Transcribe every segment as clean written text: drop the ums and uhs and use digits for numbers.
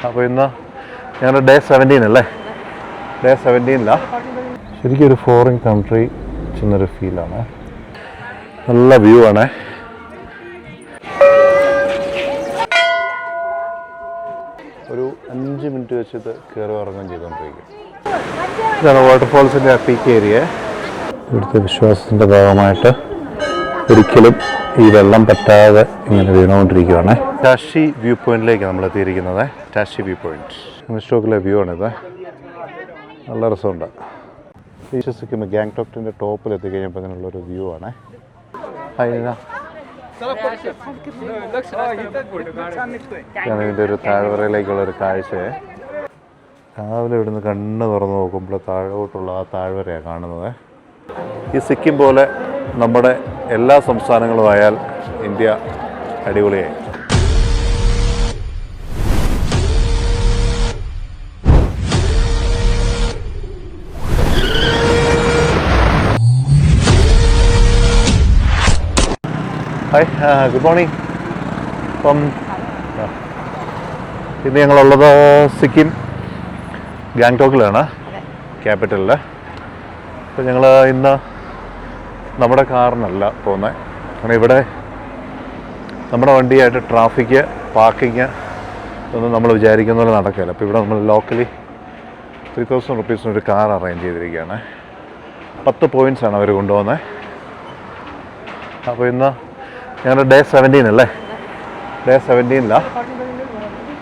അപ്പോൾ ഇന്ന് ഞങ്ങളുടെ ഡേ 17 അല്ലേ? ഡേ 17 ശരിക്കും ഒരു ഫോറിൻ കൺട്രി ചെന്നൊരു ഫീലാണ്. നല്ല വ്യൂ ആണ്. ഒരു 5 മിനിറ്റ് വെച്ചിട്ട് കയറി ഇറങ്ങുകയും ചെയ്തുകൊണ്ടിരിക്കും. ഇതാണ് വാട്ടർഫോൾസിൻ്റെ പീക്ക് ഏരിയ. ഇവിടുത്തെ വിശ്വാസത്തിൻ്റെ ഭാഗമായിട്ട് ഒരിക്കലും ഈ വെള്ളം പറ്റാതെ ഇങ്ങനെ വീണുകൊണ്ടിരിക്കുകയാണ്. ടാഷി വ്യൂ പോയിന്റിലേക്ക് നമ്മൾ എത്തിയിരിക്കുന്നത്. ടാഷി വ്യൂ പോയിന്റ് സ്റ്റോക്കിലെ വ്യൂ ആണിത്. നല്ല രസമുണ്ട്. സിക്കിം ഗാങ്ടോക്കിൻ്റെ ടോപ്പിൽ എത്തിക്കഴിഞ്ഞപ്പോൾ ഇതിനുള്ളൊരു വ്യൂ ആണ്. ഇതിൻ്റെ ഒരു താഴ്വരയിലേക്കുള്ളൊരു കാഴ്ചയെ രാവിലെ ഇവിടുന്ന് കണ്ണ് തുറന്ന് നോക്കുമ്പോൾ താഴോട്ടുള്ള ആ താഴ്വരയാണ് കാണുന്നത്. ഈ സിക്കിം പോലെ നമ്മുടെ എല്ലാ സംസ്ഥാനങ്ങളും ആയാൽ ഇന്ത്യ അടിപൊളിയായി. Hi, good morning. അപ്പം ഇന്ന് ഞങ്ങളുള്ളത് സിക്കിം ഗാങ്ടോക്കിലാണ്, ക്യാപിറ്റലിൽ. അപ്പോൾ ഞങ്ങൾ ഇന്ന് നമ്മുടെ കാറിനല്ല പോകുന്നത്. കാരണം ഇവിടെ നമ്മുടെ വണ്ടിയായിട്ട് ട്രാഫിക്ക്, പാർക്കിങ് ഒന്നും നമ്മൾ വിചാരിക്കുന്ന പോലെ നടക്കില്ല. അപ്പോൾ ഇവിടെ നമ്മൾ ലോക്കലി 3000 റുപ്പീസിന് ഒരു കാർ അറേഞ്ച് ചെയ്തിരിക്കുകയാണ്. 10 പോയിൻറ്റ്സാണ് അവർ കൊണ്ടുപോകുന്നത്. അപ്പോൾ ഇന്ന് ഞങ്ങളുടെ ഡേ 17 അല്ലേ? ഡേ 17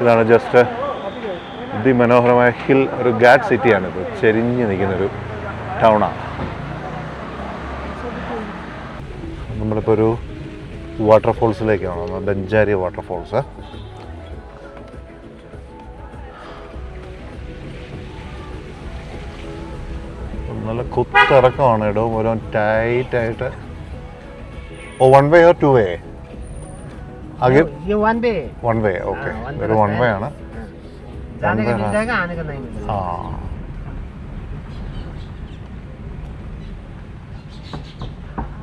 ഇതാണ് ജസ്റ്റ് അതിമനോഹരമായ ഹിൽ, ഒരു ഗാഡ് സിറ്റിയാണിത്. ചെരിഞ്ഞ് നിൽക്കുന്നൊരു ടൗണാണ്. നമ്മളിപ്പോൾ ഒരു വാട്ടർഫോൾസിലേക്കാണ് വന്നത്, ബെഞ്ചാരി വാട്ടർഫോൾസ്. നല്ല കുത്തിറക്കമാണ്. ഇടവും ഓരോ ടൈറ്റായിട്ട്. ഓ, 1 way or 2 way? आगे 1 way. 1 way, okay. ഒരു 1 way ആണ്. जाने का मिल जाएगा, आने का नहीं मिलेगा. हाँ.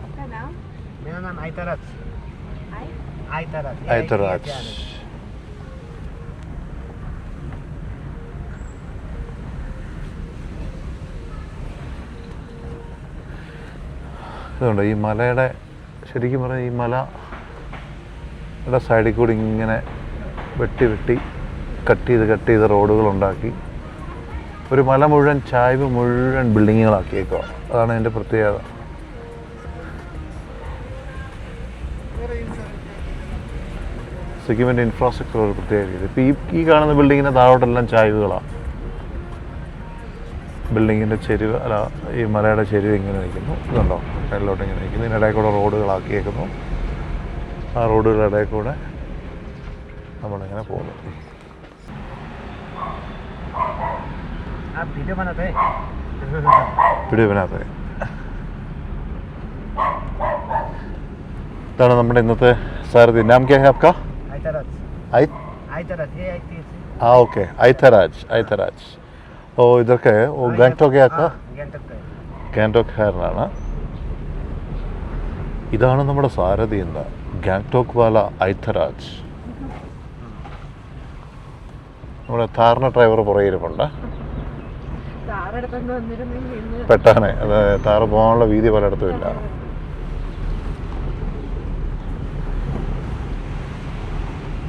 आपका नाम? मेरा नाम आयतराज. आयतराज. ഇതുണ്ട് ഈ മലയുടെ, ശരിക്കും പറഞ്ഞാൽ ഈ മലയുടെ സൈഡിൽ കൂടി ഇങ്ങനെ വെട്ടി കട്ട് ചെയ്ത് റോഡുകളുണ്ടാക്കി ഒരു മല മുഴുവൻ ചായ്വ് മുഴുവൻ ബിൽഡിങ്ങുകളാക്കിയേക്കുക. അതാണ് അതിൻ്റെ പ്രത്യേകത. സിക്കിമിൻ്റെ ഇൻഫ്രാസ്ട്രക്ചർ ഒരു പ്രത്യേക രീതി. ഇപ്പോൾ ഈ കാണുന്ന ബിൽഡിങ്ങിൻ്റെ താഴോട്ടെല്ലാം ചായ്വുകളാണ്. ബിൽഡിങ്ങിൻ്റെ ചെരുവ്, അല്ല, ഈ മലയുടെ ചെരുവ് ഇങ്ങനെ നിൽക്കുന്നു. ഇതുണ്ടോ, മേലോട്ട് ഇങ്ങനെ നിൽക്കുന്നു. ഇതിനിടയിൽ കൂടെ റോഡുകളാക്കിയേക്കുന്നു. ആ റോഡുകളുടെ ഇടയിൽ കൂടെ നമ്മളിങ്ങനെ പോകുന്നു. വീഡിയോ ബനാത്തെ. ഇതാണ് നമ്മുടെ ഇന്നത്തെ സാരഥി. നാം ക്യാ ഹൈ ആപ്കാ? ഓക്കെ, ഐതരാജ്. ഓ, ഇതൊക്കെ ഗാങ്ടോക്ക് ആക്കാ? ഗാങ്ടോക്ക് ഹെയറിനാണ്. ഇതാണ് നമ്മുടെ സാരഥി ഇന്ന്, ഗാങ്ടോക്ക് വാല ഐതരാജ്. നമ്മുടെ താറിന് ഡ്രൈവർ പുറകെ ഇരിപ്പുണ്ട്. പെട്ടാനെ, അത് താറ് പോകാനുള്ള വീതി പലയിടത്തും ഇല്ല.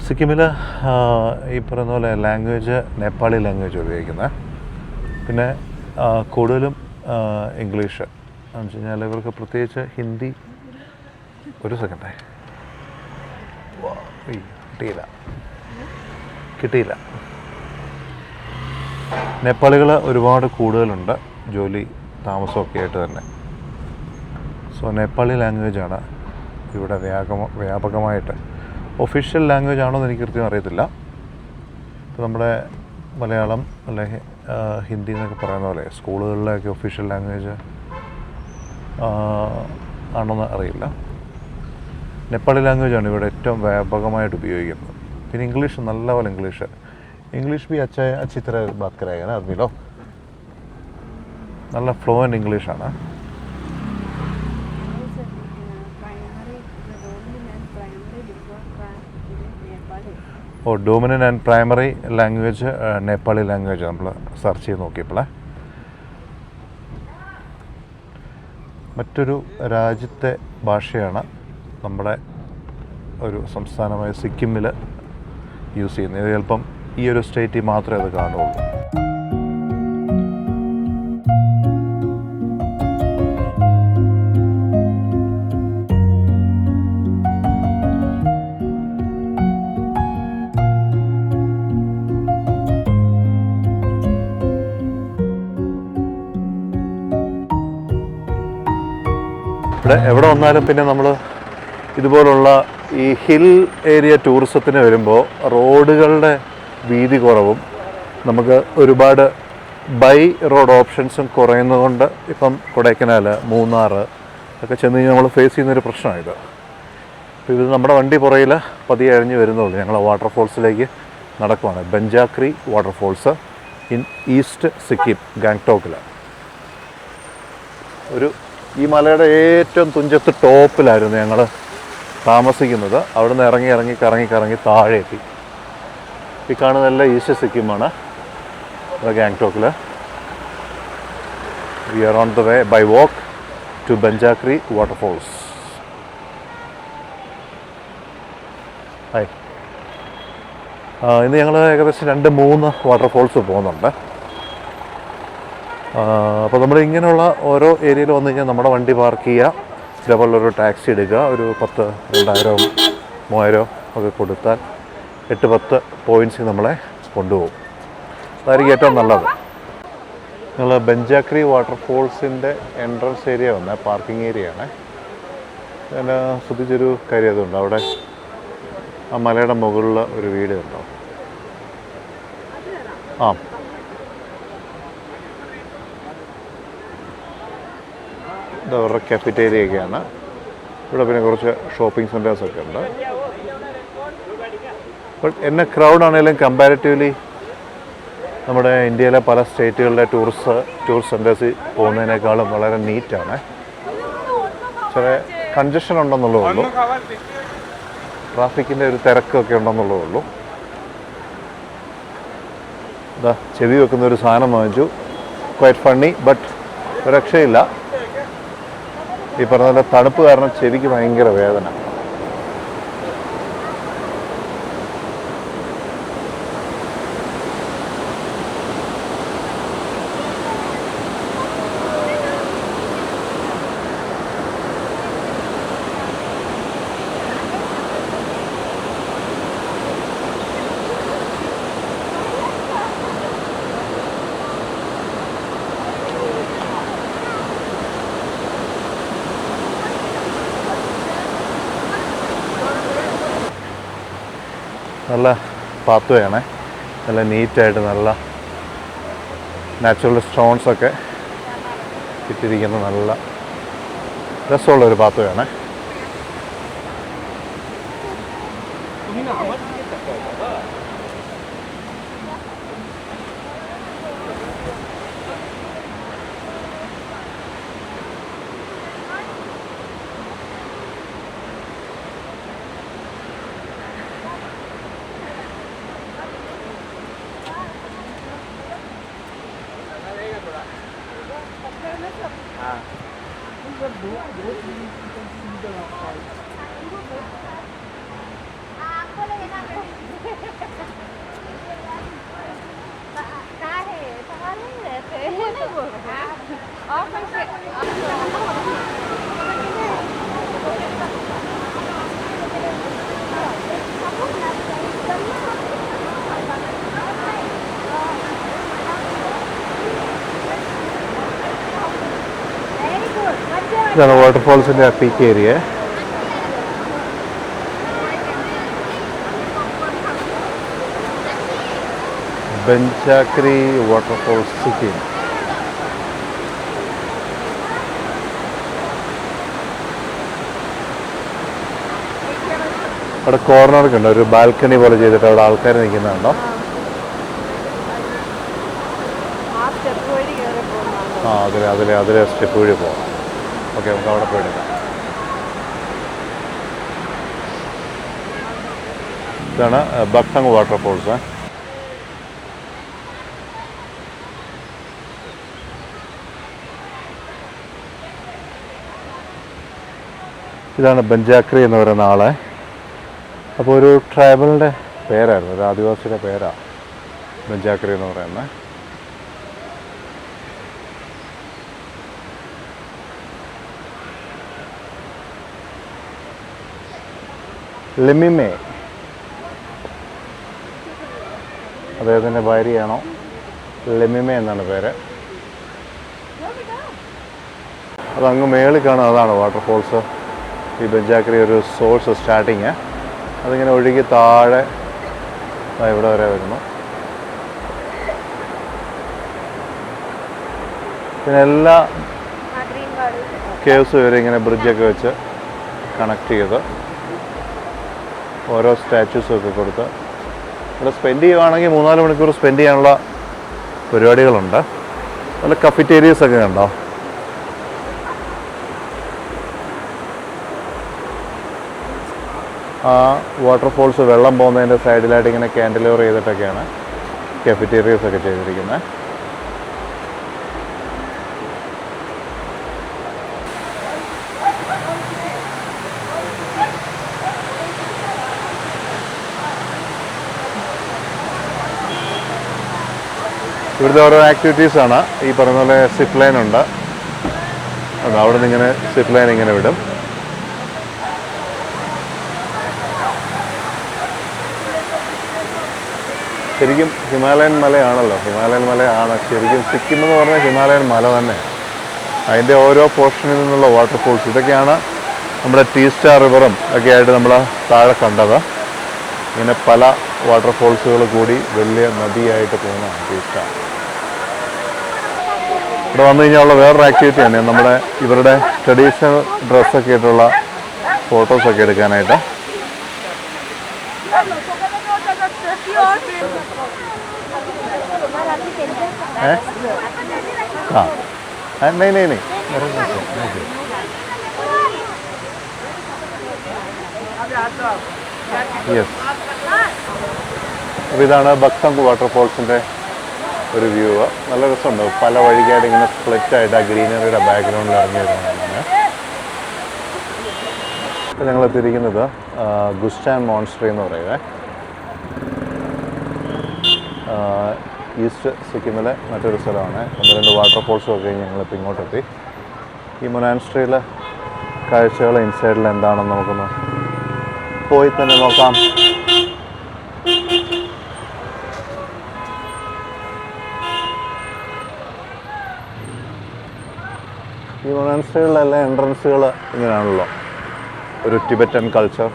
സിക്കിമിൽ ഈ പറയുന്ന പോലെ ലാംഗ്വേജ് നേപ്പാളി ലാംഗ്വേജ് ഉപയോഗിക്കുന്നത്. പിന്നെ കൂടുതലും ഇംഗ്ലീഷ് എന്ന് വെച്ച് കഴിഞ്ഞാൽ ഇവർക്ക് പ്രത്യേകിച്ച് ഹിന്ദി. ഒരു സെക്കൻഡേ, കിട്ടിയില്ല. നേപ്പാളികൾ ഒരുപാട് കൂടുതലുണ്ട്, ജോലി താമസമൊക്കെ ആയിട്ട് തന്നെ. സോ നേപ്പാളി ലാംഗ്വേജാണ് ഇവിടെ വ്യാപകമായിട്ട്. ഒഫീഷ്യൽ ലാംഗ്വേജ് ആണോ എന്ന് എനിക്ക് കൃത്യം അറിയത്തില്ല. ഇപ്പോൾ നമ്മുടെ മലയാളം അല്ലെങ്കിൽ ഹിന്ദി എന്നൊക്കെ പറയുന്ന പോലെ സ്കൂളുകളിലൊക്കെ ഒഫീഷ്യൽ ലാംഗ്വേജ് ആണെന്ന് അറിയില്ല. നേപ്പാളി ലാംഗ്വേജാണ് ഇവിടെ ഏറ്റവും വ്യാപകമായിട്ട് ഉപയോഗിക്കുന്നത്. പിന്നെ ഇംഗ്ലീഷ്, നല്ലപോലെ इंग्लिश भी अच्छी तरह बात कराएगा ना आदमी लोग. നല്ല ഫ്ലുവൻ്റ് ഇംഗ്ലീഷാണ്. Dominant and primary language Nepali language നമ്മൾ സെർച്ച് ചെയ്ത് നോക്കിയപ്പോൾ മറ്റൊരു രാജ്യത്തെ ഭാഷയാണ് നമ്മുടെ ഒരു സംസ്ഥാനമായ സിക്കിമിൽ യൂസ് ചെയ്യുന്നത്. ഇത് ചിലപ്പം ഈ ഒരു സ്റ്റേറ്റിൽ മാത്രമേ അത് കാണുള്ളൂ. എവിടെ വന്നാലും പിന്നെ നമ്മൾ ഇതുപോലുള്ള ഈ ഹിൽ ഏരിയ ടൂറിസത്തിന് വരുമ്പോൾ റോഡുകളുടെ വീതി കുറവും നമുക്ക് ഒരുപാട് ബൈ റോഡ് ഓപ്ഷൻസും കുറയുന്നതുകൊണ്ട് ഇപ്പം കൊടൈക്കനാൽ, മൂന്നാർ ഒക്കെ ചെന്ന് കഴിഞ്ഞാൽ നമ്മൾ ഫേസ് ചെയ്യുന്നൊരു പ്രശ്നമാണിത്. അപ്പോൾ ഇത് നമ്മുടെ വണ്ടി പുറയിൽ പതിയെ അഴിഞ്ഞ് വരുന്നുള്ളൂ. ഞങ്ങൾ വാട്ടർഫോൾസിലേക്ക് നടക്കുവാണ്. ബെഞ്ചാക്രി വാട്ടർഫോൾസ് ഇൻ ഈസ്റ്റ് സിക്കിം, ഗാങ്ടോക്കിൽ. ഈ മലയുടെ ഏറ്റവും തുഞ്ചത്ത് ടോപ്പിലായിരുന്നു ഞങ്ങൾ താമസിക്കുന്നത്. അവിടെ നിന്ന് ഇറങ്ങി താഴെ എത്തി. ഈ കാണുന്നതെല്ലാം ഈസ്റ്റ് സിക്കിമാണ്, ഗാങ്ടോക്കിൽ. We are on the way by walk to Banjhakri waterfalls. Hi. ഇന്ന് ഞങ്ങൾ ഏകദേശം 2-3 വാട്ടർഫോൾസ് പോകുന്നുണ്ട്. അപ്പോൾ നമ്മൾ ഇങ്ങനെയുള്ള ഓരോ ഏരിയയിൽ വന്നു കഴിഞ്ഞാൽ നമ്മുടെ വണ്ടി പാർക്ക് ചെയ്യുക, ഇതേപോലൊരു ടാക്സി എടുക്കുക. ഒരു 10, 2000, 3000 ഒക്കെ കൊടുത്താൽ 8-10 പോയിൻറ്റ്സ് നമ്മളെ കൊണ്ടുപോകും. അതായിരിക്കും ഏറ്റവും നല്ലത്. നിങ്ങൾ ബെഞ്ചാക്രി വാട്ടർഫോൾസിൻ്റെ എൻട്രൻസ് ഏരിയ വന്ന പാർക്കിംഗ് ഏരിയയാണ്. ഞാൻ ശ്രദ്ധിച്ചൊരു കാര്യം അതുണ്ട്, അവിടെ ആ മലയുടെ മുകളിൽ ഒരു വീട് ഉണ്ടോ? ഇതവരുടെ കഫറ്റേരിയൊക്കെയാണ്. ഇവിടെ പിന്നെ കുറച്ച് ഷോപ്പിംഗ് സെൻറ്റേഴ്സൊക്കെ ഉണ്ട്. ബട്ട് എന്നെ ക്രൗഡാണെങ്കിലും കമ്പാരിറ്റീവ്ലി നമ്മുടെ ഇന്ത്യയിലെ പല സ്റ്റേറ്റുകളിലെ ടൂറിസ്റ്റ് സെൻറ്റേഴ്സിൽ പോകുന്നതിനേക്കാളും വളരെ നീറ്റാണ്. ചെറിയ കൺജഷൻ ഉണ്ടെന്നുള്ളതേ ഉള്ളൂ, ട്രാഫിക്കിൻ്റെ ഒരു തിരക്കൊക്കെ ഉണ്ടെന്നുള്ളതേ ഉള്ളൂ. ഇതാ ചെവി വെക്കുന്ന ഒരു സാധനം വാങ്ങിച്ചു. ക്വൈറ്റ് ഫണ്ണി, ബട്ട് രക്ഷയില്ല. ഈ പറഞ്ഞ പോലെ തണുപ്പ് കാരണം ചെവിക്ക് ഭയങ്കര വേദന. നല്ല പാത്വയാണ്, നല്ല നീറ്റായിട്ട് നല്ല നാച്ചുറൽ സ്റ്റോൺസൊക്കെ ഇട്ടിരിക്കുന്ന നല്ല രസമുള്ളൊരു പാത്വയാണ്. ഇതാണ് വാട്ടർഫോൾസിൻ്റെ പീക്ക് ഏരിയ. ബെഞ്ചാക്രി വാട്ടർഫോൾസ് സിക്കിം. അവിടെ കോർണറൊക്കെ ഉണ്ട്, ഒരു ബാൽക്കണി പോലെ ചെയ്തിട്ട് അവിടെ ആൾക്കാർ നിൽക്കുന്നുണ്ടോ? അതിലെ സ്റ്റെപ്പ് വഴി പോകാം. ഓക്കെ, നമുക്ക് അവിടെ പോയി എടുക്കാം. ഇതാണ് ബക്തങ് വാട്ടർഫോൾസ്. ഇതാണ് ബഞ്ചാക്രി എന്ന് പറയുന്ന ആളെ. അപ്പോൾ ഒരു ട്രൈബലിൻ്റെ പേരായിരുന്നു, ഒരു ആദിവാസിയുടെ പേരാണ് ബഞ്ചാക്രി എന്ന് പറയുന്നത്. ലെമിമേ അദ്ദേഹത്തിൻ്റെ ഭാര്യയാണോ? ലെമിമേ എന്നാണ് പേര്. അതങ്ങ് മേളിൽ കാണും, അതാണ് വാട്ടർഫോൾസ്. ഈ ബഞ്ചാക്രി ഒരു സോഴ്സ് സ്റ്റാർട്ടിങ്, അതിങ്ങനെ ഒഴുകി താഴെ ഇവിടെ വരെ വരുന്നു. പിന്നെ എല്ലാ കേവ്സും വരെ ഇങ്ങനെ ബ്രിഡ്ജൊക്കെ വെച്ച് കണക്ട് ചെയ്ത് ഓരോ സ്റ്റാച്യൂസും ഒക്കെ കൊടുത്ത് ഇവിടെ സ്പെൻഡ് ചെയ്യുവാണെങ്കിൽ 3-4 മണിക്കൂർ സ്പെൻഡ് ചെയ്യാനുള്ള പരിപാടികളുണ്ട്. നല്ല കഫറ്റേരിയസ് ഒക്കെ ഉണ്ടോ. ആ വാട്ടർഫോൾസ് വെള്ളം പോകുന്നതിൻ്റെ സൈഡിലായിട്ട് ഇങ്ങനെ ക്യാൻഡിലിവർ ചെയ്തിട്ടൊക്കെയാണ് കഫറ്റേരിയസ് ഒക്കെ ചെയ്തിരിക്കുന്നത്. ഇവിടുത്തെ ഓരോ ആക്ടിവിറ്റീസാണ്. ഈ പറഞ്ഞ പോലെ സിപ്പ് ലൈൻ ഉണ്ട്, അവിടെ നിന്ന് ഇങ്ങനെ സിപ്പ് ലൈൻ ഇങ്ങനെ വിടും. ശരിക്കും ഹിമാലയൻ മലയാണല്ലോ, ഹിമാലയൻ മലയാണ് ശരിക്കും. സിക്കിം എന്ന് പറഞ്ഞാൽ ഹിമാലയൻ മല തന്നെ. അതിൻ്റെ ഓരോ പോർഷനിൽ നിന്നുള്ള വാട്ടർഫോൾസ് ഇതൊക്കെയാണ് നമ്മുടെ ടീസ്റ്റാ റിവറും ഒക്കെ ആയിട്ട് നമ്മൾ താഴെ കണ്ടത്. ഇങ്ങനെ പല വാട്ടർഫോൾസുകൾ കൂടി വലിയ നദിയായിട്ട് പോകുന്നതാണ് ടീസ്റ്റാ. ഇവിടെ വന്നു കഴിഞ്ഞാൽ ഉള്ള വേറൊരു ആക്ടിവിറ്റി തന്നെ നമ്മുടെ ഇവരുടെ ട്രഡീഷണൽ ഡ്രസ്സൊക്കെ ആയിട്ടുള്ള ഫോട്ടോസൊക്കെ എടുക്കാനായിട്ട്. യെസ്, അപ്പോൾ ഇതാണ് ബക്തങ് വാട്ടർഫോൾസിൻ്റെ ഒരു വ്യൂ. നല്ല രസമുണ്ട്. പല വഴിക്കായിട്ട് ഇങ്ങനെ സ്പ്ലിറ്റായിട്ട് ആ ഗ്രീനറിയുടെ ബാക്ക്ഗ്രൗണ്ടിൽ ഇറങ്ങി വരുന്നതാണ്. ഇപ്പോൾ ഞങ്ങൾ എത്തിയിരിക്കുന്നത് ഗുസ്റ്റാൻ മോൺസ്റ്ററി എന്ന് പറയുന്നത് ഈസ്റ്റ് സിക്കിമിലെ മറ്റൊരു സ്ഥലമാണ്. 1-2 വാട്ടർഫോൾസും ഒക്കെ കഴിഞ്ഞ് ഞങ്ങളിപ്പോൾ ഇങ്ങോട്ടെത്തി. ഈ മൊനാസ്ട്രിയിലെ കാഴ്ചകൾ ഇൻസൈഡിൽ എന്താണെന്ന് നമുക്കൊന്ന് പോയി തന്നെ നോക്കാം. ഈ മൊനാസ്ട്രികളിലെല്ലാം എൻട്രൻസുകൾ ഇങ്ങനെയാണല്ലോ, ഒരു ടിബറ്റൻ കൾച്ചർ.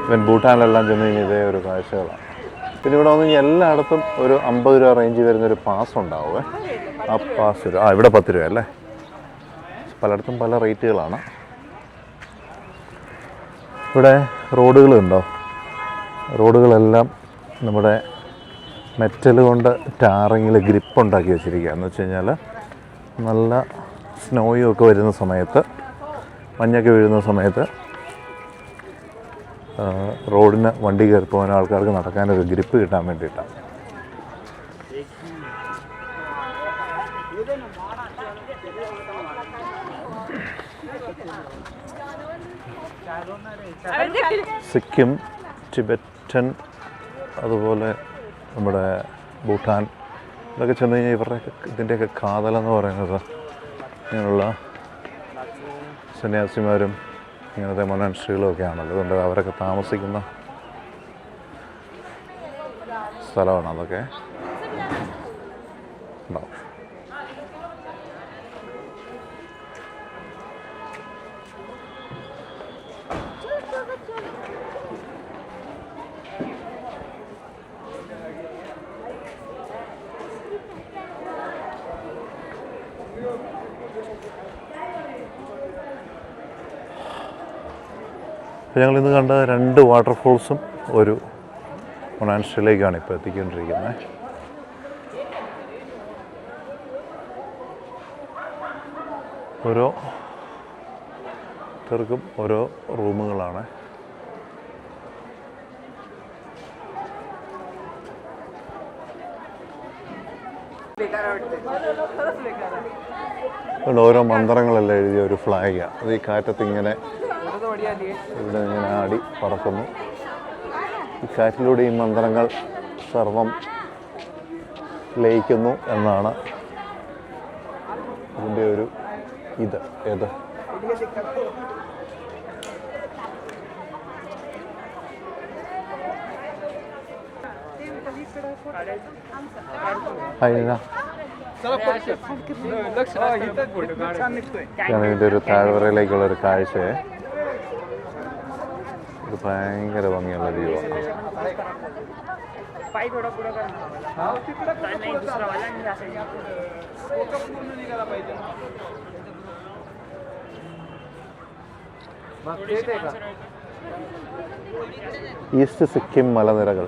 ഇവൻ ഭൂട്ടാനിലെല്ലാം ചെന്ന് കഴിഞ്ഞാൽ ഇതേ ഒരു കാഴ്ചകളാണ്. പിന്നെ ഇവിടെ വന്നു കഴിഞ്ഞാൽ എല്ലായിടത്തും ഒരു 50 രൂപ റേഞ്ച് വരുന്നൊരു പാസ് ഉണ്ടാവുമേ. ആ പാസ് ഇവിടെ 10 രൂപ അല്ലേ. പലയിടത്തും പല റേറ്റുകളാണ്. ഇവിടെ റോഡുകളുണ്ടോ, റോഡുകളെല്ലാം നമ്മുടെ മെറ്റൽ കൊണ്ട് ടാറിങ്ങിൽ ഗ്രിപ്പ് ഉണ്ടാക്കി വെച്ചിരിക്കുക. എന്ന് വെച്ച് കഴിഞ്ഞാൽ നല്ല സ്നോയും ഒക്കെ വരുന്ന സമയത്ത്, മഞ്ഞൊക്കെ വീഴുന്ന സമയത്ത് റോഡിന് വണ്ടി കയറി പോകാൻ ആൾക്കാർക്ക് നടക്കാനൊരു ഗ്രിപ്പ് കിട്ടാൻ വേണ്ടിയിട്ടാണ്. സിക്കിം, ടിബറ്റൻ, അതുപോലെ നമ്മുടെ ഭൂട്ടാൻ, ഇതൊക്കെ ചെന്ന് കഴിഞ്ഞാൽ ഇവരുടെയൊക്കെ ഇതിൻ്റെയൊക്കെ കാതലെന്ന് പറയുന്നത് ഇങ്ങനെയുള്ള സന്യാസിമാരും ഇങ്ങനത്തെ മൊനാസ്ട്രികളും ഒക്കെ ആണല്ലോ. അതുകൊണ്ട് അവരൊക്കെ താമസിക്കുന്ന സ്ഥലമാണ് അതൊക്കെ ഉണ്ടാവും. അപ്പോൾ ഞങ്ങളിന്ന് കണ്ട 2 വാട്ടർഫോൾസും ഒരു മൊനാസ്ട്രിയിലേക്കാണ് ഇപ്പോൾ എത്തിക്കൊണ്ടിരിക്കുന്നത്. ഓരോ ഓരോ റൂമുകളാണ്. ഓരോ മന്ത്രങ്ങളെല്ലാം എഴുതിയ ഒരു ഫ്ലാഗാണ്. അത് ഈ കാറ്റത്ത് ഇങ്ങനെ ഇവിടെ ഇങ്ങനെ ആടി പറക്കുന്നു. ഈ കാറ്റിലൂടെ ഈ മന്ത്രങ്ങൾ സർവം ലയിക്കുന്നു എന്നാണ് ഇതിൻ്റെ ഒരു ഏത് ഇതിൻ്റെ ഒരു താഴ്വരയിലേക്കുള്ളൊരു കാഴ്ചയെ ഇത് ഭയങ്കര ഭംഗിയുള്ള വ്യൂ ആണ്. ഈസ്റ്റ് സിക്കിം മലനിരകൾ.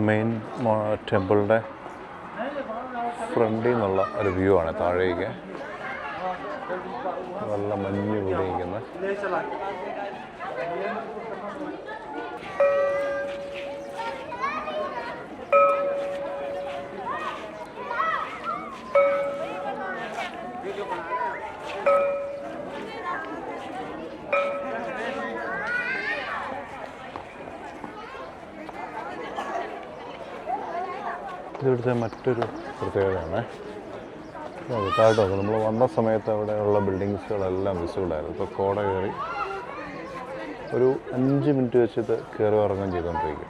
മെയിൻ ടെമ്പിളിൻ്റെ ഫ്രണ്ടിൽ നിന്നുള്ള ഒരു വ്യൂ ആണ്. താഴേക്ക് നല്ല മഞ്ഞ് കൂടിയിരിക്കുന്നത്. ഇവിടുത്തെ മറ്റൊരു പ്രത്യേകതയാണ് താഴോട്ട് നോക്കും. നമ്മൾ വന്ന സമയത്ത് അവിടെയുള്ള ബിൽഡിങ്സുകളെല്ലാം വിസിബിളായിരുന്നു. ഇപ്പോൾ കോട കയറി ഒരു 5 മിനിറ്റ് വെച്ച് ഇത് കയറി ഇറങ്ങുകയും ചെയ്തുകൊണ്ടിരിക്കും.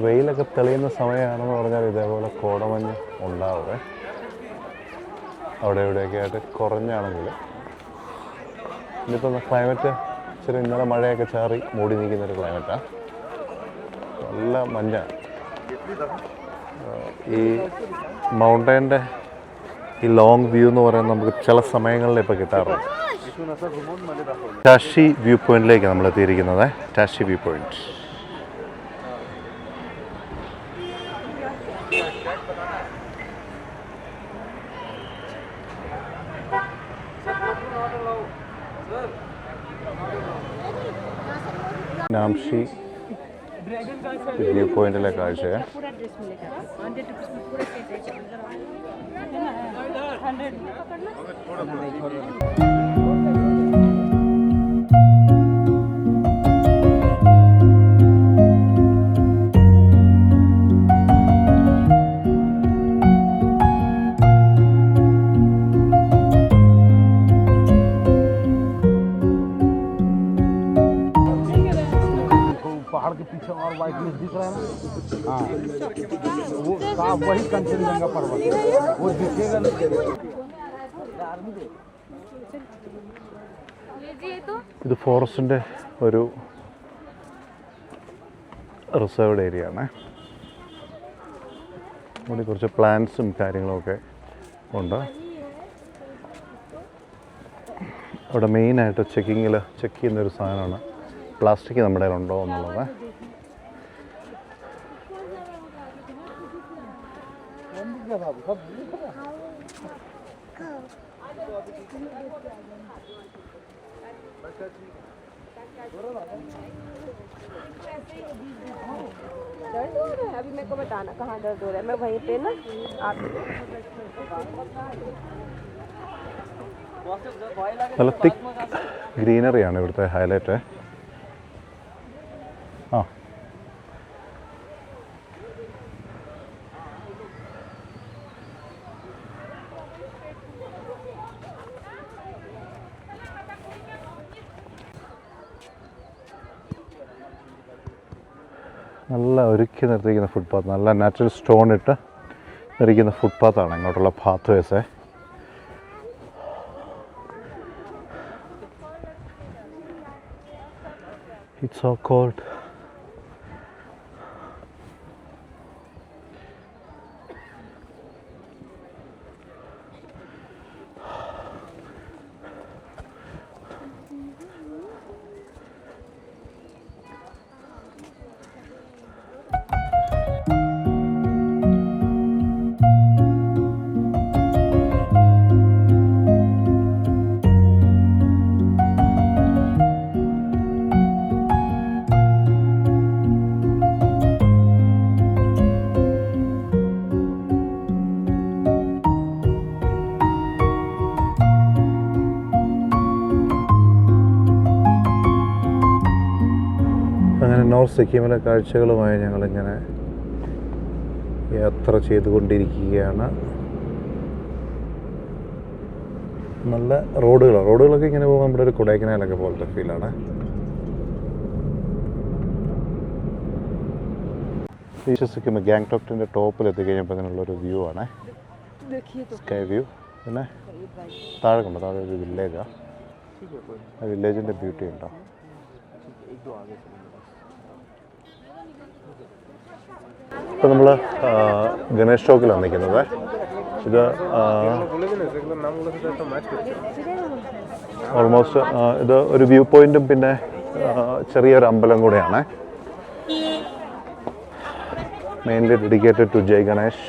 വെയിലൊക്കെ തെളിയുന്ന സമയമാണെന്ന് പറഞ്ഞാൽ ഇതേപോലെ കോടമഞ്ഞ് ഉണ്ടാവുക. അവിടെ ഇവിടെയൊക്കെ ആയിട്ട് കുറഞ്ഞാണെങ്കിൽ ഇന്നിപ്പോൾ ക്ലൈമറ്റ് ഇച്ചിരി ഇന്നലെ മഴയൊക്കെ ചാറി മൂടി നിൽക്കുന്നൊരു ക്ലൈമറ്റാണ്. നല്ല മഞ്ഞാണ്. ഈ മൗണ്ടൈൻ്റെ ഈ ലോങ് വ്യൂ എന്ന് പറയുന്നത് നമുക്ക് ചില സമയങ്ങളിൽ ഇപ്പോൾ കിട്ടാറുണ്ട്. ടാഷി വ്യൂ പോയിന്റിലേക്ക് നമ്മൾ എത്തിയിരിക്കുന്നത്. ടാഷി വ്യൂ പോയിന്റ്. നാംഷി വ്യൂ പോയിന്റിലെ കാഴ്ചയെ पीछे और वाइटनेस दिख रहा है ना, हाँ वो साफ वही कंचनजंगा पर्वत है, वो दिखेगा नहीं। ഇത് ഫോറസ്റ്റിൻ്റെ ഒരു റിസർവ്ഡ് ഏരിയ ആണ്. ഇവിടെ കുറച്ച് പ്ലാന്റ്സും കാര്യങ്ങളൊക്കെ ഉണ്ട്. അവിടെ മെയിനായിട്ട് ചെക്ക് ചെയ്യുന്നൊരു സാധനമാണ് പ്ലാസ്റ്റിക് നമ്മുടെ ഉണ്ടോ എന്നുള്ളത്. दर्द हो रहा है? अभी मेरे को बताना कहाँ दर्द हो रहा है, मैं वहीं पे ना आप നല്ല തിക്ക് ഗ്രീനറിയാണ് ഇവിടുത്തെ ഹൈലൈറ്റ്. ആ നല്ല ഒരുക്കി നിർത്തിയിരിക്കുന്ന ഫുട്പാത്ത്, നല്ല നാച്ചുറൽ സ്റ്റോൺ ഇട്ട് നിർത്തിയിരിക്കുന്ന ഫുട്പാത്താണ് ഇങ്ങോട്ടുള്ള പാത്ത് വേസേ. It's so cold. അങ്ങനെ നോർത്ത് സിക്കിമിലെ കാഴ്ചകളുമായി ഞങ്ങളിങ്ങനെ യാത്ര ചെയ്തുകൊണ്ടിരിക്കുകയാണ്. നല്ല റോഡുകളൊക്കെ ഇങ്ങനെ പോകുമ്പോൾ നമ്മുടെ ഒരു കൊടൈക്കനാലൊക്കെ പോലത്തെ ഫീലാണ്. ഈസ്റ്റ് സിക്കിം ഗാങ്ടോക്കിൻ്റെ ടോപ്പിൽ എത്തിക്കഴിഞ്ഞപ്പോൾ അതിനുള്ളൊരു വ്യൂ ആണ്, സ്കൈ വ്യൂ. പിന്നെ താഴെ കണ്ടോ, താഴെ ഒരു വില്ലേജാണ്. ആ വില്ലേജിൻ്റെ ബ്യൂട്ടി ഉണ്ടോ. ഇപ്പോൾ നമ്മൾ ഗണേഷ് ചോക്കിലാണ് നിൽക്കുന്നത്. ഇത് ഓൾമോസ്റ്റ് ഇത് ഒരു വ്യൂ പോയിൻറ്റും പിന്നെ ചെറിയൊരു അമ്പലം കൂടെയാണ്. Mainly dedicated to Jai Ganesh.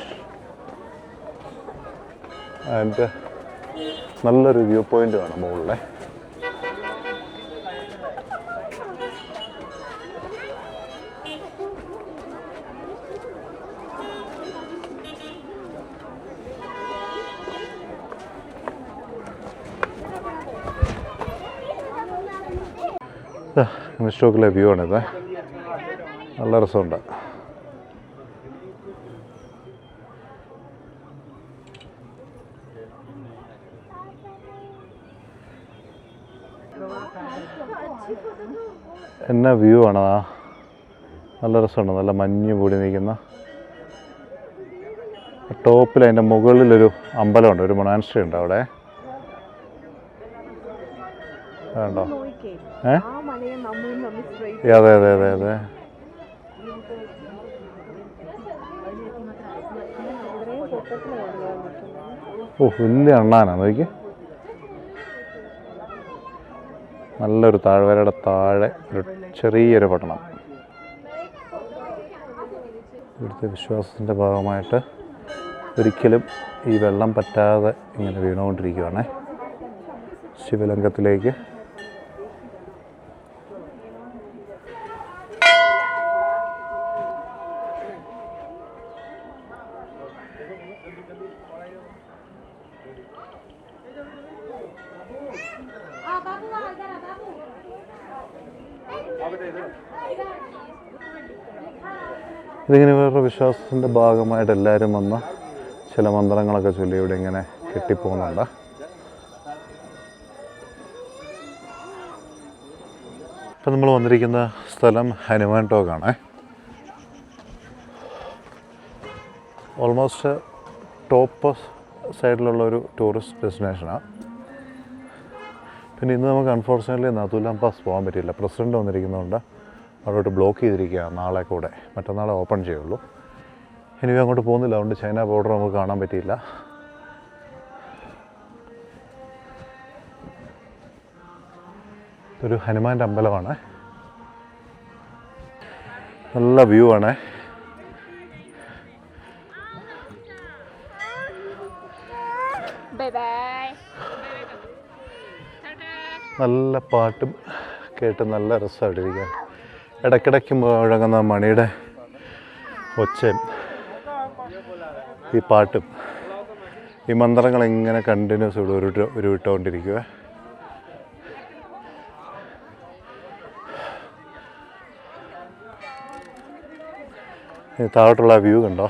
And നല്ലൊരു വ്യൂ പോയിൻറ്റുമാണ് മുകളിലെ. സ്റ്റോക്കിലെ വ്യൂ ആണിത്, നല്ല രസമുണ്ട്. എന്നാ വ്യൂ ആണ്, നല്ല രസമുണ്ട്. നല്ല മഞ്ഞ് മൂടി നിൽക്കുന്ന ടോപ്പിൽ അതിൻ്റെ മുകളിലൊരു അമ്പലമുണ്ട്, ഒരു മൊണാസ്ട്രി ഉണ്ട് അവിടെ. വേണ്ടോ? അതെ അതെ അതെ അതെ. ഓ, വലിയ അണ്ണാനാണ് നോക്കി. നല്ലൊരു താഴ്വരയുടെ താഴെ ഒരു ചെറിയൊരു പട്ടണം. ഇവിടുത്തെ വിശ്വാസത്തിൻ്റെ ഭാഗമായിട്ട് ഒരിക്കലും ഈ വെള്ളം പറ്റാതെ ഇങ്ങനെ വീണുകൊണ്ടിരിക്കുകയാണേ ശിവലിംഗത്തിലേക്ക്. ഇതിങ്ങനെ വേറൊരു വിശ്വാസത്തിൻ്റെ ഭാഗമായിട്ട് എല്ലാവരും വന്ന് ചില മന്ത്രങ്ങളൊക്കെ ചൊല്ലി ഇവിടെ ഇങ്ങനെ കെട്ടിപ്പോകുന്നുണ്ട്. ഇപ്പം നമ്മൾ വന്നിരിക്കുന്ന സ്ഥലം ഹനുമാൻ ടോക്കാണ്. ഓൾമോസ്റ്റ് ടോപ്പ് സൈഡിലുള്ളൊരു ടൂറിസ്റ്റ് ഡെസ്റ്റിനേഷനാണ്. പിന്നെ ഇന്ന് നമുക്ക് അൺഫോർച്യുനേറ്റ്ലി നാത്തൂലാം പാസ് പോകാൻ പറ്റിയില്ല. പ്രസിഡൻറ്റ് വന്നിരിക്കുന്നതുകൊണ്ട് അവിടോട്ട് ബ്ലോക്ക് ചെയ്തിരിക്കുകയാണ്. നാളെ കൂടെ, മറ്റന്നാളെ ഓപ്പൺ ചെയ്യുള്ളൂ. ഇനി അങ്ങോട്ട് പോകുന്നില്ല, അതുകൊണ്ട് ചൈന ബോർഡർ നമുക്ക് കാണാൻ പറ്റിയില്ല. ഇതൊരു ഹനുമാൻ്റെ അമ്പലമാണ്, നല്ല വ്യൂ ആണ്. നല്ല പാട്ടും കേട്ട് നല്ല രസമായിട്ടിരിക്കുക. ഇടയ്ക്കിടയ്ക്ക് മുഴങ്ങുന്ന മണിയുടെ ഒച്ചയും ഈ പാട്ടും ഈ മന്ത്രങ്ങൾ ഇങ്ങനെ കണ്ടിന്യൂസ് ഇവിടെ ഉരുവിട്ടുകൊണ്ടിരിക്കുക. താഴോട്ടുള്ള വ്യൂ കണ്ടോ?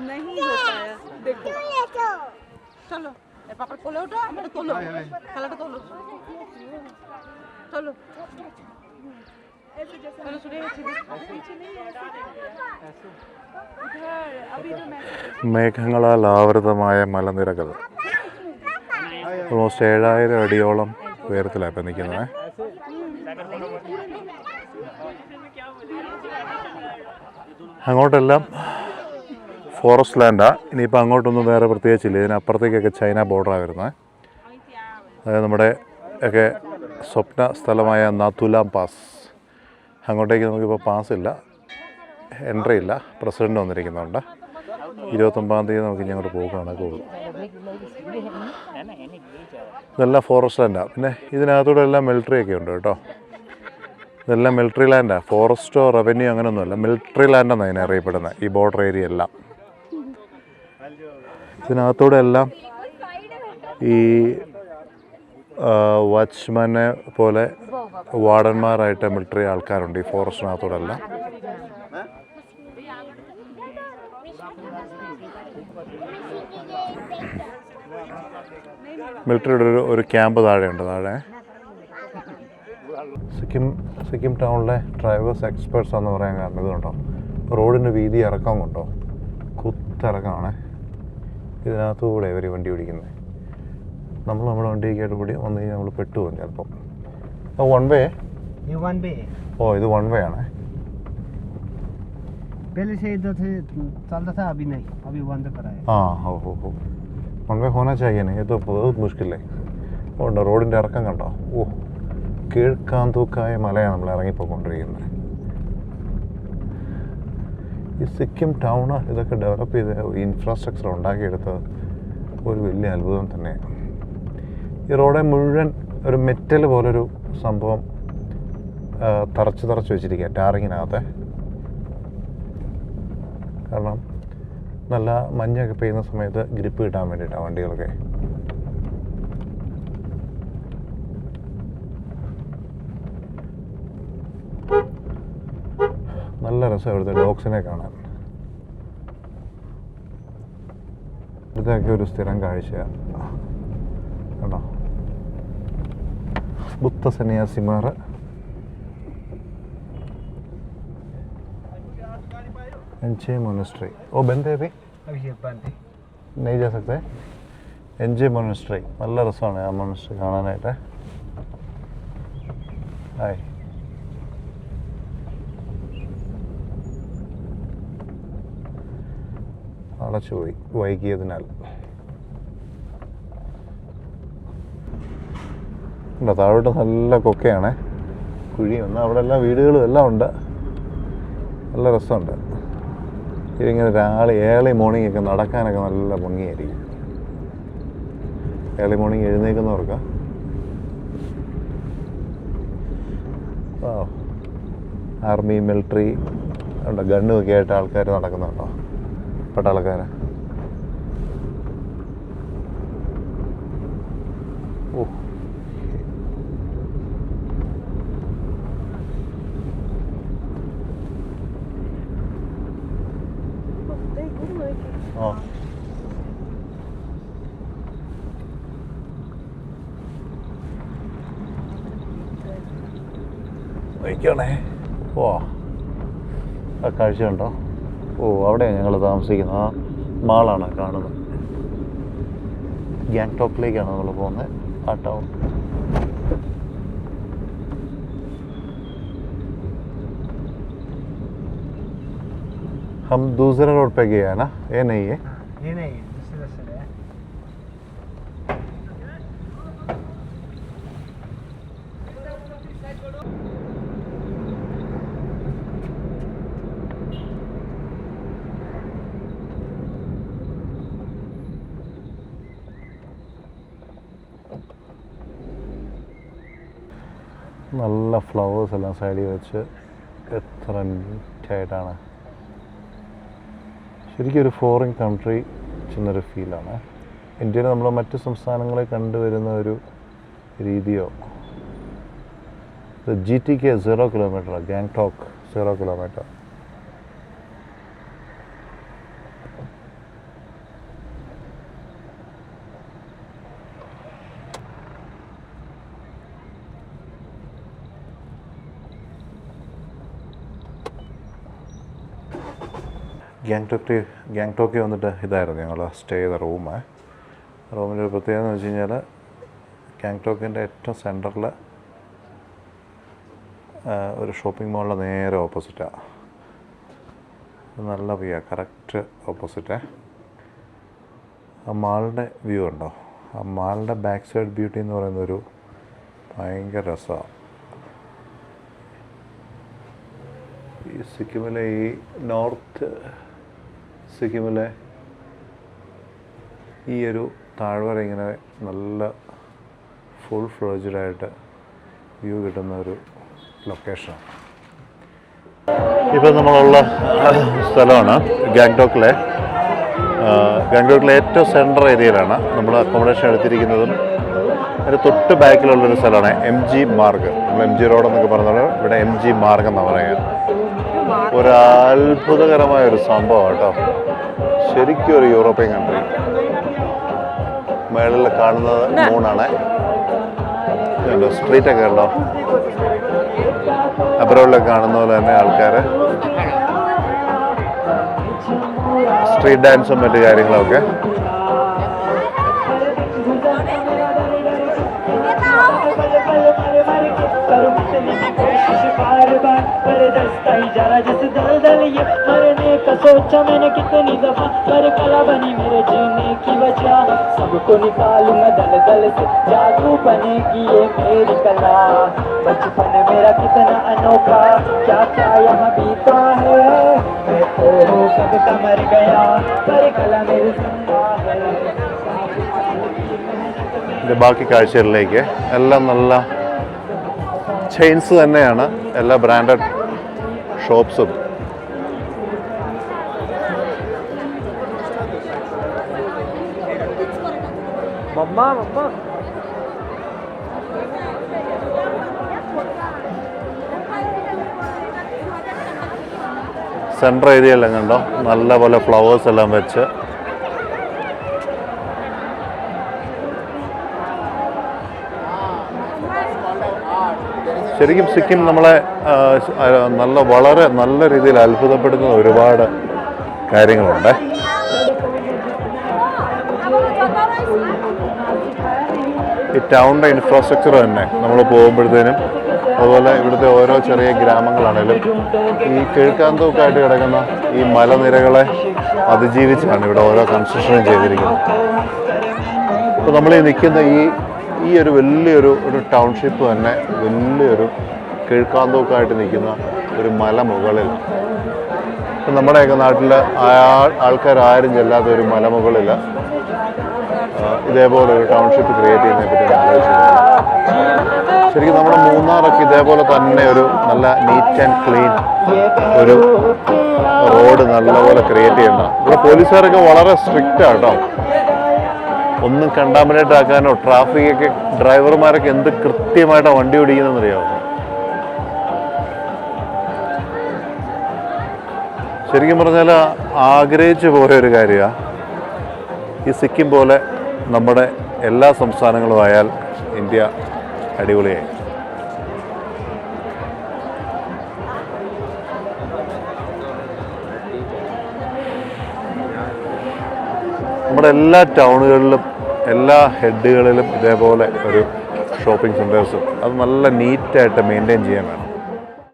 नहीं होता है देखो चलो पापा कोलो उठो हमारे कोलो खाला कोलो चलो चलो सुनिए മേഘങ്ങളാൽ ആവൃതമായ മലനിരകൾ ഓൾമോസ്റ്റ് 7000 അടിയോളം ഉയരത്തിലാണ് ഇപ്പം നിൽക്കുന്നത്. അങ്ങോട്ടെല്ലാം ഫോറസ്റ്റ് ലാൻഡാണ്. ഇനിയിപ്പോൾ അങ്ങോട്ടൊന്നും വേറെ പ്രത്യേകിച്ചില്ല. ഇതിനപ്പുറത്തേക്കൊക്കെ ചൈന ബോർഡറാണ് വരുന്നത്. അതായത് നമ്മുടെ ഒക്കെ സ്വപ്ന സ്ഥലമായ നാത്തുലാം പാസ്. അങ്ങോട്ടേക്ക് നമുക്കിപ്പോൾ പാസ്സില്ല, എൻട്രി ഇല്ല. പ്രസിഡൻറ്റ് വന്നിരിക്കുന്നുണ്ട്. 29-ാം തീയതി നമുക്ക് ഇനി അങ്ങോട്ട് പോകുകയാണ് കൂടുതൽ. ഇതെല്ലാം ഫോറസ്റ്റ് ലാൻഡാണ്. പിന്നെ ഇതിനകത്തൂടെ എല്ലാം മിലിറ്ററി ഒക്കെ ഉണ്ട് കേട്ടോ. ഇതെല്ലാം മിലിറ്ററി ലാൻഡാണ്. ഫോറസ്റ്റോ റവന്യൂ അങ്ങനെയൊന്നുമല്ല, മിലിറ്ററി ലാൻഡെന്നാണ് അതിനെ അറിയപ്പെടുന്നത് ഈ ബോർഡർ ഏരിയ എല്ലാം. ഇതിനകത്തൂടെ എല്ലാം ഈ വാച്ച്മാനെ പോലെ വാർഡന്മാരായിട്ട് മിലിറ്ററി ആൾക്കാരുണ്ട് ഈ ഫോറസ്റ്റിനകത്തൂടെ എല്ലാം. മിലിറ്ററിയുടെ ഒരു ക്യാമ്പ് താഴെയുണ്ട്. താഴെ സിക്കിം ടൗണിലെ ഡ്രൈവേഴ്സ് എക്സ്പേർട്സ് എന്ന് പറയാൻ കാരണം ഇതുണ്ടോ, റോഡിൻ്റെ വീതി ഇറക്കം കൊണ്ടോ കുത്തിറക്കമാണ്. ഇതിനകത്തുകൂടെ ഇവർ വണ്ടി ഓടിക്കുന്നത്. നമ്മൾ നമ്മുടെ വണ്ടിയൊക്കെയായിട്ട് കൂടി വന്നു കഴിഞ്ഞാൽ നമ്മൾ പെട്ടുപോകും ചിലപ്പം. One way? ഓ, ഇത് വൺ വേ ആണ്. ഓ വൺ വേ होना चाहिए नहीं, ये तो बहुत मुश्किल है. ഉണ്ട് റോഡിൻ്റെ ഇറക്കം കണ്ടോ? ഓ, കീഴ്ക്കാന്തൂക്കായ മലയാണ് നമ്മൾ ഇറങ്ങിപ്പോയിക്കൊണ്ടിരിക്കുന്നത്. ഈ സിക്കിം ടൗണ് ഇതൊക്കെ ഡെവലപ്പ് ചെയ്ത് ഇൻഫ്രാസ്ട്രക്ചർ ഉണ്ടാക്കിയെടുത്തത് ഒരു വലിയ അത്ഭുതം തന്നെയാണ്. ഈ റോഡെ മുഴുവൻ ഒരു മെറ്റൽ പോലൊരു സംഭവം തറച്ച് വെച്ചിരിക്കുക ടാറിങ്ങിനകത്ത്. കാരണം നല്ല മഞ്ഞൊക്കെ പെയ്യുന്ന സമയത്ത് ഗ്രിപ്പ് കിട്ടാൻ വേണ്ടിയിട്ടാണ് വണ്ടികളൊക്കെ. നല്ല രസം ഇവിടുത്തെ ഡോഗ്സിനെ കാണാൻ. ഇവിടുത്തെയൊക്കെ ഒരു സ്ഥിരം കാഴ്ചയാണ് കണ്ടോ. ബുദ്ധ സന്യാസിമാർ एनजे मोनेस्ट्री. ओ बंद है अभी? अभी ये बंद है, नहीं जा सकते. एनजे मोनेस्ट्री നല്ല രസമാണ് ആ മോണസ്ട്രി കാണാനായിട്ട്. ഹായ്. അടച്ചുപോയി വൈകിയതിനാൽ. താഴോട്ട് നല്ല കൊക്കയാണ്, കുഴിയൊന്നും. അവിടെ എല്ലാം വീടുകളും എല്ലാം ഉണ്ട്. നല്ല രസമുണ്ട്. ഇതിങ്ങനെ ഏർലി മോർണിംഗ് ഒക്കെ നടക്കാനൊക്കെ നല്ല ഭംഗിയായിരിക്കും. ഏർലി മോർണിംഗ് എഴുന്നേൽക്കുന്നവർക്ക്. ആർമി മിലിറ്ററി ഉണ്ട്, ഗണ്ണുമൊക്കെ ആയിട്ട് ആൾക്കാർ നടക്കുന്നുണ്ടോ, പട്ടാളക്കാർ. ഓ, ആ വയ്ക്കണേ. ഓ, ആ കാഴ്ച ഉണ്ടോ? ഓ, അവിടെയാണ് ഞങ്ങൾ താമസിക്കുന്നത്. ആ മാളാണ് കാണുന്നത്. ഗാങ്ടോക്കിലേക്കാണ് നമ്മൾ പോകുന്നത്. ആ ടൗൺ. हम दूसरे रोड पे गए हैं ना, ये नहीं है? ये नहीं है, दूसरे रास्ते है. നല്ല ഫ്ലവേഴ്സ് എല്ലാം സൈഡിൽ വെച്ച് എത്ര നീറ്റായിട്ടാണ്. ശരിക്കും ഒരു ഫോറിൻ കൺട്രി ചെന്നൊരു ഫീലാണ്. ഇന്ത്യയിൽ നമ്മൾ മറ്റ് സംസ്ഥാനങ്ങളെ കണ്ടുവരുന്ന ഒരു രീതിയോ. GTK 0 kilometre, Gangtok 0 kilometre. ഗാങ്ടോക്കിൽ വന്നിട്ട് ഇതായിരുന്നു ഞങ്ങൾ സ്റ്റേ ചെയ്ത റൂമിൻ്റെ ഒരു പ്രത്യേകത എന്ന് വെച്ച് കഴിഞ്ഞാൽ ഗാങ്ടോക്കിൻ്റെ ഏറ്റവും സെൻറ്ററിൽ ഒരു ഷോപ്പിംഗ് മാളിൻ്റെ നേരെ ഓപ്പോസിറ്റാണ്. നല്ല വ്യൂ, കറക്റ്റ് ഓപ്പോസിറ്റേ. ആ മാളിൻ്റെ വ്യൂ ഉണ്ടോ? ആ മാളിൻ്റെ ബാക്ക് സൈഡ് ബ്യൂട്ടി എന്ന് പറയുന്നൊരു ഭയങ്കര രസമാണ്. ഈ സിക്കിമിലെ ഈ നോർത്ത് സിക്കിമിലെ ഈ ഒരു താഴ്വര ഇങ്ങനെ നല്ല ഫുൾ ഫ്ലോജഡായിട്ട് വ്യൂ കിട്ടുന്ന ഒരു ലൊക്കേഷനാണ്. ഇപ്പോൾ നമ്മളുള്ള സ്ഥലമാണ് ഗാങ്ടോക്കിലെ ഏറ്റവും സെൻട്രൽ ഏരിയയിലാണ് നമ്മൾ അക്കോമഡേഷൻ എടുത്തിരിക്കുന്നതും. അതിന് തൊട്ട് ബാക്കിലുള്ളൊരു സ്ഥലമാണ് MG മാർഗ്. നമ്മൾ MG റോഡ് എന്നൊക്കെ പറഞ്ഞാൽ ഇവിടെ MG മാർഗ് എന്നാണ് പറയുക. ഒരു അത്ഭുതകരമായ ഒരു സംഭവം കേട്ടോ. ശരിക്കും ഒരു യൂറോപ്യൻ കൺട്രി. മേളിൽ കാണുന്നത് മൂണാണ്. സ്ട്രീറ്റൊക്കെ ഉണ്ടോ? അബ്രോഡിലൊക്കെ കാണുന്ന പോലെ തന്നെ ആൾക്കാർ സ്ട്രീറ്റ് ഡാൻസും മറ്റു കാര്യങ്ങളൊക്കെ. सोचा मैंने कितनी दफा पर कला बनी मेरे जीने की वजह सबको निकालूंगा दल दल से जादू बनेगी ये मेरी कला बचपन मेरा कितना अनोखा क्या क्या यहाँ बीता है मैं तो कब का मर गया पर कला मेरी जिंदा है. ബാക്കി കാഴ്ചകളിലേക്ക് എല്ലാം നല്ല ചെയിൻസ് തന്നെയാണ്, എല്ലാ ബ്രാൻഡഡ് ഷോപ്സും. സെൻട്രൽ ഏരിയയെല്ലാം കണ്ടോ, നല്ല പോലെ ഫ്ലവേഴ്സ് എല്ലാം വെച്ച്. ശരിക്കും സിക്കിം നമ്മളെ വളരെ നല്ല രീതിയിൽ അത്ഭുതപ്പെടുത്തുന്ന ഒരുപാട് കാര്യങ്ങളുണ്ട്. ഈ ടൗണിൻ്റെ ഇൻഫ്രാസ്ട്രക്ചർ തന്നെ നമ്മൾ പോകുമ്പോഴത്തേനും, അതുപോലെ ഇവിടുത്തെ ഓരോ ചെറിയ ഗ്രാമങ്ങളാണേലും ഈ കിഴക്കാന്തോക്കായിട്ട് കിടക്കുന്ന ഈ മലനിരകളെ അതിജീവിച്ചാണ് ഇവിടെ ഓരോ കൺസ്ട്രക്ഷനും ചെയ്തിരിക്കുന്നത്. അപ്പോൾ നമ്മൾ ഈ നിൽക്കുന്ന ഈ ഒരു വലിയൊരു ടൗൺഷിപ്പ് തന്നെ വലിയൊരു കിഴക്കാന്തോക്കായിട്ട് നിൽക്കുന്ന ഒരു മല മുകളിൽ. ഇപ്പം നമ്മുടെയൊക്കെ നാട്ടിൽ ആൾക്കാരും ചെല്ലാത്ത ഒരു മലമുകളിൽ ഇതേപോലെ ഒരു ടൗൺഷിപ്പ് ക്രിയേറ്റ് ചെയ്യുന്നതിനെ പറ്റി ആലോചിച്ചിട്ടുണ്ട്. ശരിക്കും നമ്മുടെ മൂന്നാറൊക്കെ ഇതേപോലെ തന്നെ ഒരു നല്ല നീറ്റ് ആൻഡ് ക്ലീൻ ഒരു റോഡ് നല്ലപോലെ ക്രിയേറ്റ് ചെയ്യണ്ട. ഇവിടെ പോലീസുകാരൊക്കെ വളരെ സ്ട്രിക്റ്റ് ആട്ടോ. ഒന്നും കണ്ടാമിനേറ്റ് ആക്കാനോ ട്രാഫിക്കൊക്കെ ഡ്രൈവർമാരൊക്കെ എന്ത് കൃത്യമായിട്ടാണ് വണ്ടി ഓടിക്കുന്നതെന്നറിയാമോ? ശരിക്കും പറഞ്ഞാൽ ആഗ്രഹിച്ചു പോയൊരു കാര്യമാണ് ഈ സിക്കിം പോലെ നമ്മുടെ എല്ലാ സംസ്ഥാനങ്ങളും ആയാൽ ഇന്ത്യ അടിപൊളിയായി. നമ്മുടെ എല്ലാ ടൗണുകളിലും എല്ലാ ഹെഡുകളിലും ഇതേപോലെ ഒരു ഷോപ്പിംഗ് സെൻറ്റേഴ്സും അത് നല്ല നീറ്റായിട്ട് മെയിൻറ്റെയിൻ ചെയ്യാൻ വേണം.